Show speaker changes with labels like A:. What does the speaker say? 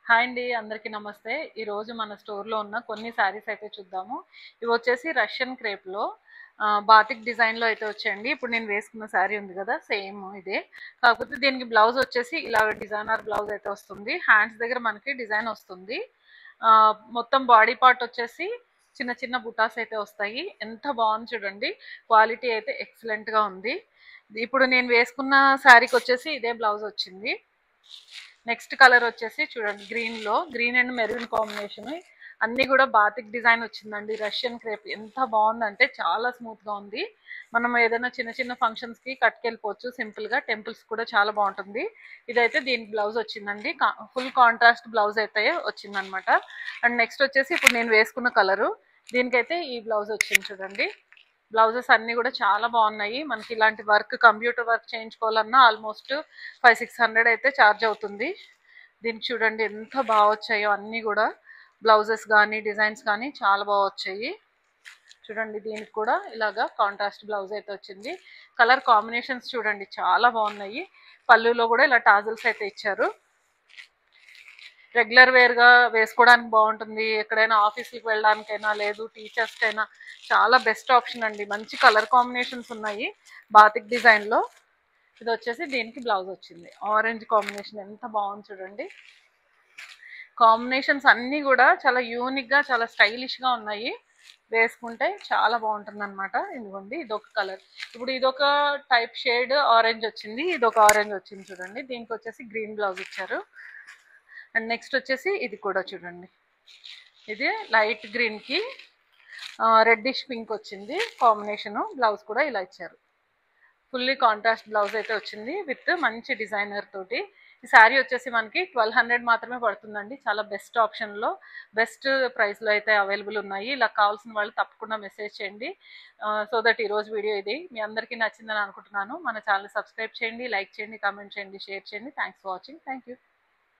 A: Hi అండి, అందరికీ నమస్తే. ఈరోజు మన స్టోర్లో ఉన్న కొన్ని శారీస్ అయితే చూద్దాము. ఇవి వచ్చేసి రష్యన్ క్రేప్లో బాతిక్ డిజైన్లో అయితే వచ్చాయండి. ఇప్పుడు నేను వేసుకున్న శారీ ఉంది కదా, సేమ్ ఇదే. కాకపోతే దీనికి బ్లౌజ్ వచ్చేసి ఇలా డిజైనర్ బ్లౌజ్ అయితే వస్తుంది. హ్యాండ్స్ దగ్గర మనకి డిజైన్ వస్తుంది. ఆ, మొత్తం బాడీ పార్ట్ వచ్చేసి చిన్న చిన్న బుటాస్ అయితే వస్తాయి. ఎంత బాగుంది చూడండి, క్వాలిటీ అయితే ఎక్సలెంట్గా ఉంది. ఇప్పుడు నేను వేసుకున్న శారీకి వచ్చేసి ఇదే బ్లౌజ్ వచ్చింది. నెక్స్ట్ కలర్ వచ్చేసి చూడండి, గ్రీన్ అండ్ మెరూన్ కాంబినేషన్. అన్నీ కూడా బాతిక్ డిజైన్ వచ్చిందండి. రష్యన్ క్రేప్ ఎంత బాగుందంటే చాలా స్మూత్గా ఉంది. మనం ఏదైనా చిన్న చిన్న ఫంక్షన్స్కి కట్టుకెళ్ళిపోవచ్చు సింపుల్గా. టెంపుల్స్ కూడా చాలా బాగుంటుంది. ఇదైతే దీనికి బ్లౌజ్ వచ్చిందండి, ఫుల్ కాంట్రాస్ట్ బ్లౌజ్ అయితే వచ్చిందనమాట. అండ్ నెక్స్ట్ వచ్చేసి ఇప్పుడు నేను వేసుకున్న కలరు, దీనికైతే ఈ బ్లౌజ్ వచ్చింది చూడండి. బ్లౌజెస్ అన్నీ కూడా చాలా బాగున్నాయి. మనకి ఇలాంటి వర్క్, కంప్యూటర్ వర్క్ చేయించుకోవాలన్నా ఆల్మోస్ట్ 500-600 అయితే ఛార్జ్ అవుతుంది. దీనికి చూడండి ఎంత బాగా వచ్చాయో అన్నీ కూడా. బ్లౌజెస్ కానీ డిజైన్స్ కానీ చాలా బాగా వచ్చాయి. చూడండి, దీనికి కూడా ఇలాగా కాంట్రాస్ట్ బ్లౌజ్ అయితే వచ్చింది. కలర్ కాంబినేషన్స్ చూడండి చాలా బాగున్నాయి. పళ్ళులో కూడా ఇలా టాజల్స్ అయితే ఇచ్చారు. రెగ్యులర్ వేర్గా వేసుకోవడానికి బాగుంటుంది. ఎక్కడైనా ఆఫీస్కి వెళ్ళడానికైనా, లేదు టీచర్స్కైనా చాలా బెస్ట్ ఆప్షన్ అండి. మంచి కలర్ కాంబినేషన్స్ ఉన్నాయి బాతిక్ డిజైన్లో. ఇది వచ్చేసి దీనికి బ్లౌజ్ వచ్చింది. ఆరెంజ్ కాంబినేషన్ ఎంత బాగుంది చూడండి. కాంబినేషన్స్ అన్నీ కూడా చాలా యూనిక్గా, చాలా స్టైలిష్గా ఉన్నాయి. వేసుకుంటే చాలా బాగుంటుంది అనమాట. ఇదిగోండి, ఇదొక కలర్. ఇప్పుడు ఇదొక టైప్ షేడ్ ఆరెంజ్ వచ్చింది, ఇదొక ఆరెంజ్ వచ్చింది చూడండి. దీనికి వచ్చేసి గ్రీన్ బ్లౌజ్ ఇచ్చారు. అండ్ నెక్స్ట్ వచ్చేసి ఇది కూడా చూడండి, ఇది లైట్ గ్రీన్కి రెడ్డిష్ పింక్ వచ్చింది కాంబినేషను. బ్లౌజ్ కూడా ఇలా ఇచ్చారు. ఫుల్లీ కాంట్రాస్ట్ బ్లౌజ్ అయితే వచ్చింది విత్ మంచి డిజైనర్ తోటి. ఈ శారీ వచ్చేసి మనకి 1200 మాత్రమే పడుతుందండి. చాలా బెస్ట్ ఆప్షన్లో, బెస్ట్ ప్రైస్లో అయితే అవైలబుల్ ఉన్నాయి. ఇలా కావాల్సిన వాళ్ళు తప్పకుండా మెసేజ్ చేయండి. సో దట్ ఈరోజు వీడియో ఇది మీ అందరికీ నచ్చిందని అనుకుంటున్నాను. మన ఛానల్ సబ్స్క్రైబ్ చేయండి, లైక్ చేయండి, కామెంట్ చేయండి, షేర్ చేయండి. Thanks for watching. Thank you.